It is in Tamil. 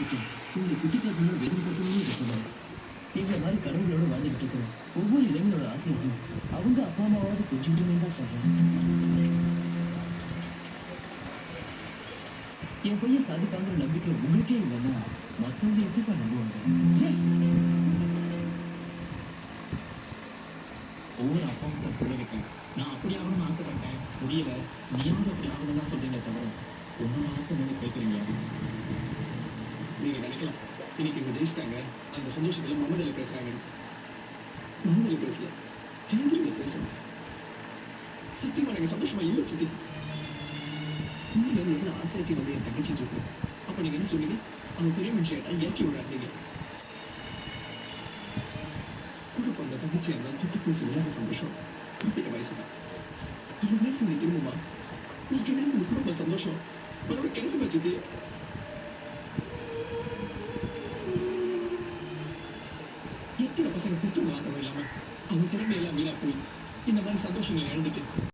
ஓகே. நீங்க குட்டிக்காரனோட வேதனைப்பட்டவங்களும் இதை சொல்லலாம். எங்களை மாதிரி கடவுளோட வாழ்ந்துகிட்டு இருக்கிற ஒவ்வொரு இளைஞனோட ஆசையும் அவங்க அப்பா அம்மாவாவது புரிஞ்சுக்கிட்டுமே தான் சொல்றேன். என் பையன் சாதிப்பாங்கிற நம்பிக்கை உங்களுக்கே இல்லைன்னா மற்றவங்க எப்படிப்பா நம்புவாங்க? Yes! ஒவ்வொரு அப்பாவும் தன் பிள்ளைக்கு நான் அப்படி ஆகணும்னு ஆசைப்பட்டேன், முடியல, நீயாவது அப்படி ஆகணும்னு தான் சொல்றீங்க தவிர ஒன்னும் ஆசை நீங்க கேட்குறீங்க. நீங்க நினைக்கலாம் இன்னைக்கு இவங்க ஜெயிச்சிட்டாங்க, அந்த சந்தோஷத்துல மமதில பேசுறாங்க. மமதில பேசல, கேந்திரில பேசுறேன். சத்தியமா எனக்கு சந்தோஷமா இல்லை சித்தி. உண்மையில எவ்வளவு ஆசைச்சு வந்து என் தங்கச்சிட்டு இருக்கு. அப்ப நீங்க என்ன சொன்னீங்க? அவன் பெரிய மனுஷன் இயற்கை விளையாடுறீங்க. கூட பிறந்த தங்கச்சி இருந்தால் தொட்டு பேசி விளையாட சந்தோஷம் குறிப்பிட்ட வயசுதான். 20 வயசு நீ திரும்புமா? நீ கிடையாது குடும்ப சந்தோஷம் மறுபடியும் கிடைக்குமா சித்தி? எத்தனை பசங்க குத்து வாழவும் இல்லாம அவங்க திறமையெல்லாம் வீணா போய் இந்த மாதிரி சந்தோஷங்களை இழந்துட்டு